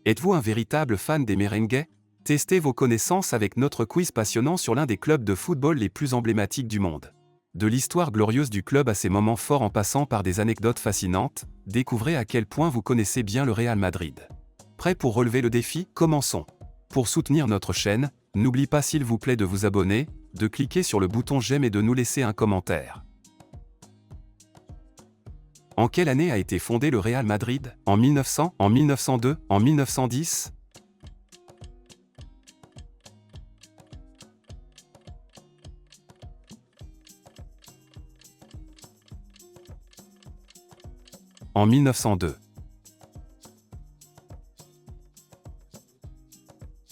Êtes-vous un véritable fan des merengues? Testez vos connaissances avec notre quiz passionnant sur l'un des clubs de football les plus emblématiques du monde. De l'histoire glorieuse du club à ses moments forts en passant par des anecdotes fascinantes, découvrez à quel point vous connaissez bien le Real Madrid. Prêt pour relever le défi? Commençons. Pour soutenir notre chaîne, n'oubliez pas s'il vous plaît de vous abonner, de cliquer sur le bouton j'aime et de nous laisser un commentaire. En quelle année a été fondé le Real Madrid? En 1900, en 1902, en 1910? En 1902.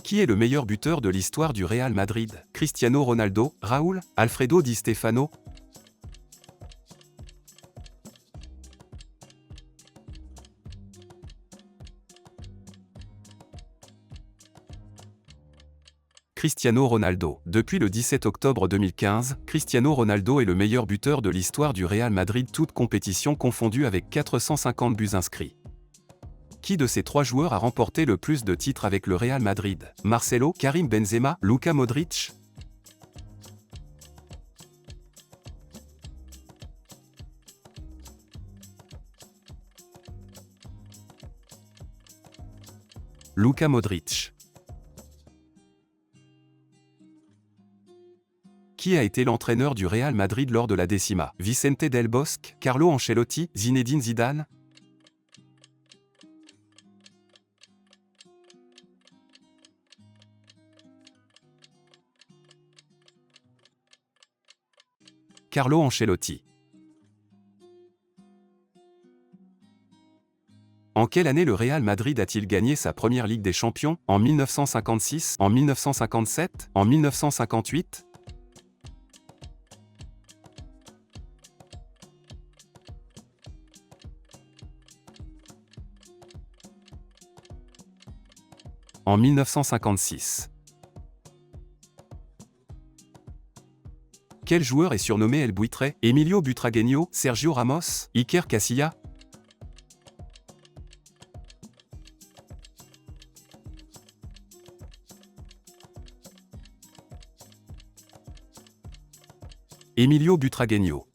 Qui est le meilleur buteur de l'histoire du Real Madrid? Cristiano Ronaldo, Raúl, Alfredo Di Stefano? Cristiano Ronaldo. Depuis le 17 octobre 2015, Cristiano Ronaldo est le meilleur buteur de l'histoire du Real Madrid, toutes compétitions confondues, avec 450 buts inscrits. Qui de ces trois joueurs a remporté le plus de titres avec le Real Madrid? Marcelo, Karim Benzema, Luka Modric? Luka Modric. Qui a été l'entraîneur du Real Madrid lors de la décima? Vicente Del Bosque, Carlo Ancelotti, Zinedine Zidane? Carlo Ancelotti. En quelle année le Real Madrid a-t-il gagné sa première Ligue des Champions? En 1956, en 1957, en 1958? En 1956. Quel joueur est surnommé El Buitre? Emilio Butragueño, Sergio Ramos, Iker Casillas? Emilio Butragueño.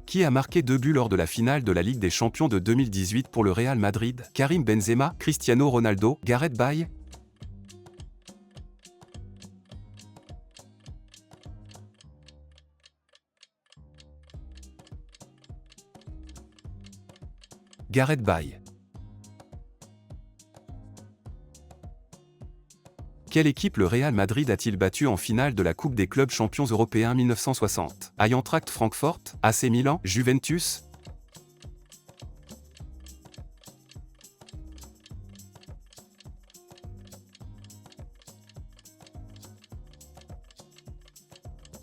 Qui a marqué 2 buts lors de la finale de la Ligue des Champions de 2018 pour le Real Madrid? Karim Benzema, Cristiano Ronaldo, Gareth Bale? Gareth Bale. Quelle équipe le Real Madrid a-t-il battu en finale de la Coupe des clubs champions européens 1960? Eintracht Francfort, AC Milan, Juventus?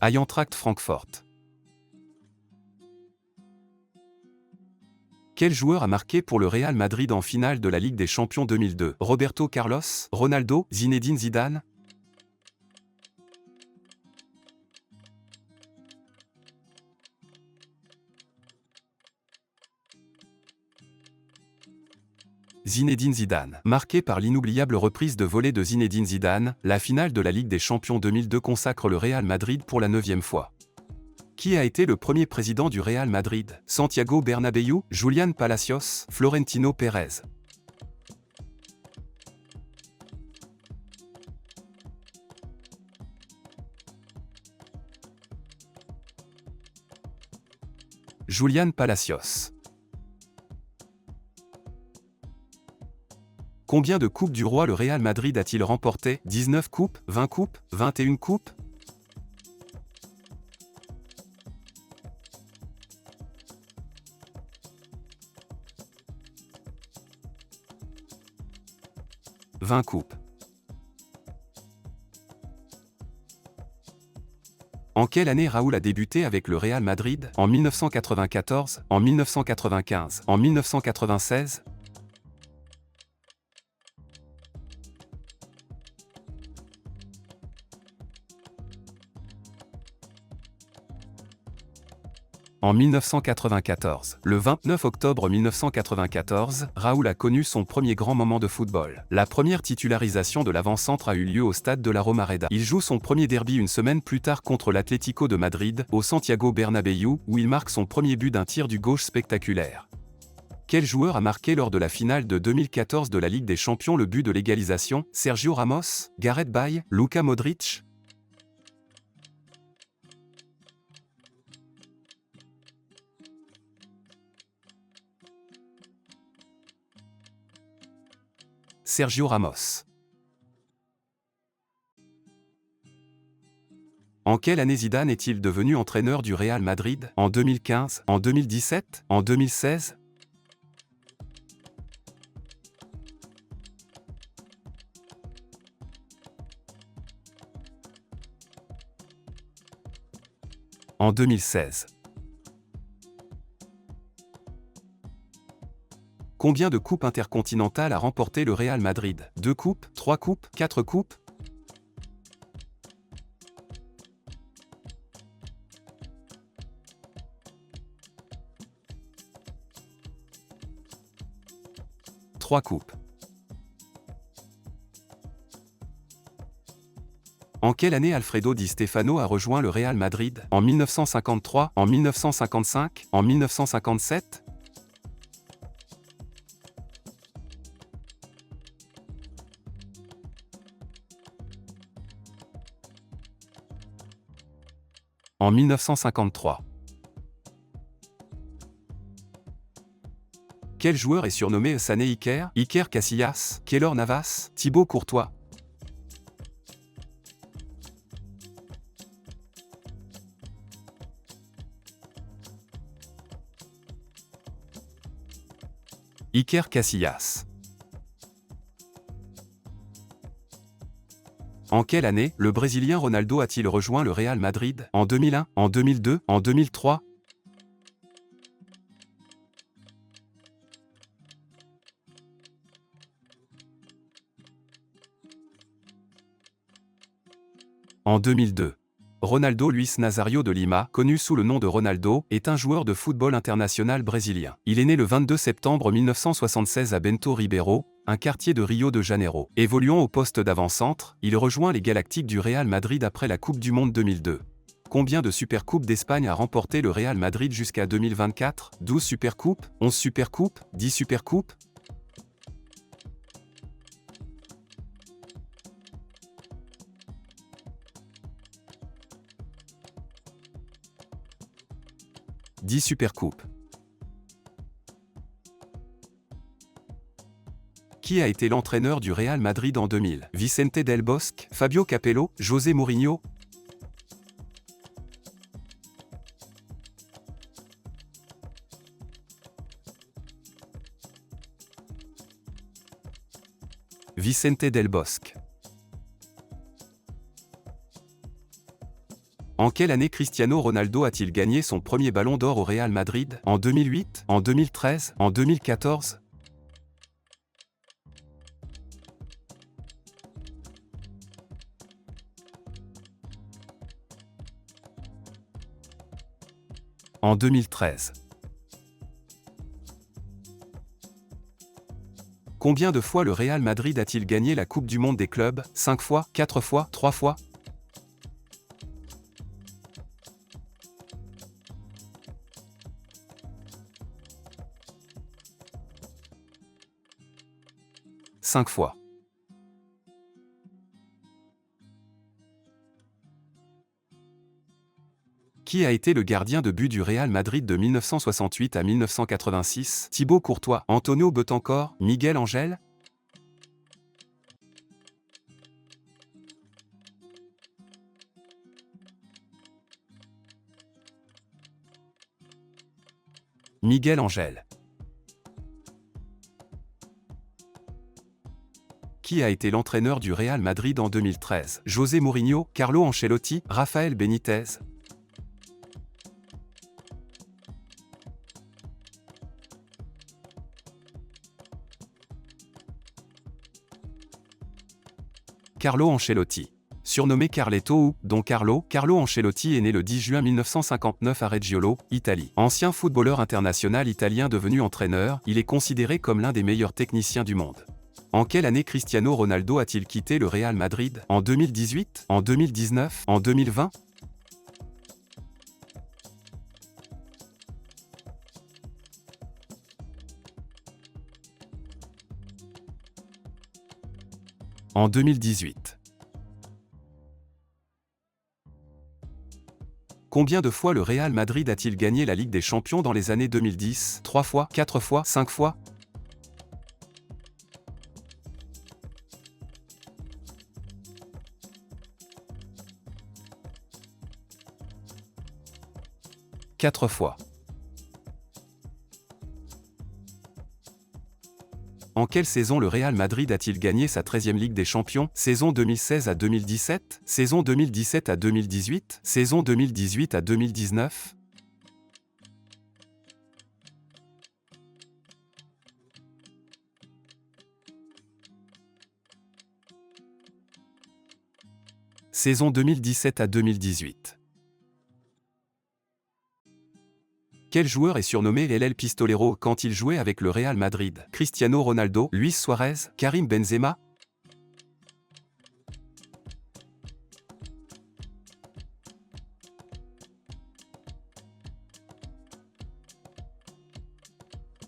Eintracht Francfort. Quel joueur a marqué pour le Real Madrid en finale de la Ligue des Champions 2002? Roberto Carlos, Ronaldo, Zinedine Zidane? Zinedine Zidane. Marqué par l'inoubliable reprise de volée de Zinedine Zidane, la finale de la Ligue des Champions 2002 consacre le Real Madrid pour la 9e fois. Qui a été le premier président du Real Madrid? Santiago Bernabéu, Julián Palacios, Florentino Pérez? Julián Palacios. Combien de coupes du roi le Real Madrid a-t-il remporté? 19 coupes, 20 coupes, 21 coupes? « 20 coupes. En quelle année Raúl a débuté avec le Real Madrid? En 1994, en 1995, en 1996? En 1994, le 29 octobre 1994, Raúl a connu son premier grand moment de football. La première titularisation de l'avant-centre a eu lieu au stade de la Romareda. Il joue son premier derby une semaine plus tard contre l'Atlético de Madrid, au Santiago Bernabéu, où il marque son premier but d'un tir du gauche spectaculaire. Quel joueur a marqué lors de la finale de 2014 de la Ligue des Champions le but de l'égalisation? Sergio Ramos, Gareth Bale, Luka Modric? Sergio Ramos. En quelle année Zidane est-il devenu entraîneur du Real Madrid? En 2015, en 2017, en 2016? En 2016. Combien de coupes intercontinentales a remporté le Real Madrid? 2 coupes, 3 coupes, 4 coupes? Trois coupes. En quelle année Alfredo Di Stefano a rejoint le Real Madrid? En 1953, en 1955, en 1957? En 1953. Quel joueur est surnommé Sané Iker? Iker Casillas, Keylor Navas, Thibaut Courtois? Iker Casillas. En quelle année le Brésilien Ronaldo a-t-il rejoint le Real Madrid? En 2001, en 2002, en 2003? En 2002. Ronaldo Luis Nazario de Lima, connu sous le nom de Ronaldo, est un joueur de football international brésilien. Il est né le 22 septembre 1976 à Bento Ribeiro, un quartier de Rio de Janeiro. Évoluant au poste d'avant-centre, il rejoint les Galactiques du Real Madrid après la Coupe du Monde 2002. Combien de Supercoupes d'Espagne a remporté le Real Madrid jusqu'à 2024? 12 Supercoupes, 11 Supercoupes, 10 Supercoupes? « 10 Supercoupes. Qui a été l'entraîneur du Real Madrid en 2000? Vicente Del Bosque, Fabio Capello, José Mourinho? Vicente Del Bosque. En quelle année Cristiano Ronaldo a-t-il gagné son premier ballon d'or au Real Madrid? En 2008, en 2013, en 2014? En 2013. Combien de fois le Real Madrid a-t-il gagné la Coupe du Monde des clubs? 5 fois, 4 fois, 3 fois? Cinq fois. Qui a été le gardien de but du Real Madrid de 1968 à 1986? Thibaut Courtois, Antonio Betancor, Miguel Angel? Miguel Angel. Qui a été l'entraîneur du Real Madrid en 2013? José Mourinho, Carlo Ancelotti, Rafael Benitez? Carlo Ancelotti. Surnommé Carletto ou Don Carlo, Carlo Ancelotti est né le 10 juin 1959 à Reggiolo, Italie. Ancien footballeur international italien devenu entraîneur, il est considéré comme l'un des meilleurs techniciens du monde. En quelle année Cristiano Ronaldo a-t-il quitté le Real Madrid? En 2018? En 2019? En 2020? En 2018. Combien de fois le Real Madrid a-t-il gagné la Ligue des Champions dans les années 2010? 3 fois? 4 fois? 5 fois? Quatre fois. En quelle saison le Real Madrid a-t-il gagné sa 13e Ligue des Champions? Saison 2016 à 2017? Saison 2017 à 2018? Saison 2018 à 2019? Saison 2017 à 2018. Quel joueur est surnommé El Pistolero quand il jouait avec le Real Madrid? Cristiano Ronaldo, Luis Suarez, Karim Benzema?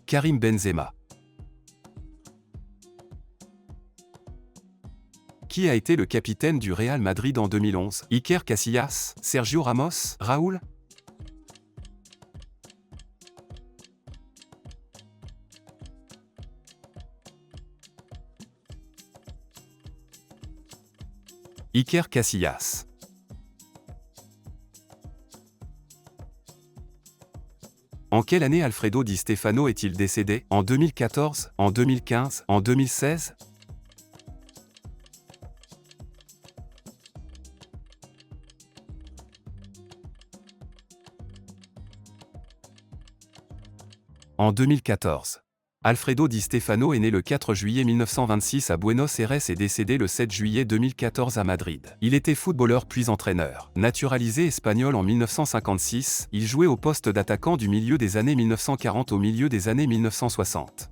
Karim Benzema. Qui a été le capitaine du Real Madrid en 2011? Iker Casillas, Sergio Ramos, Raúl? Iker Casillas. En quelle année Alfredo Di Stefano est-il décédé? En 2014? En 2015? En 2016? En 2014. Alfredo Di Stefano est né le 4 juillet 1926 à Buenos Aires et décédé le 7 juillet 2014 à Madrid. Il était footballeur puis entraîneur. Naturalisé espagnol en 1956, il jouait au poste d'attaquant du milieu des années 1940 au milieu des années 1960.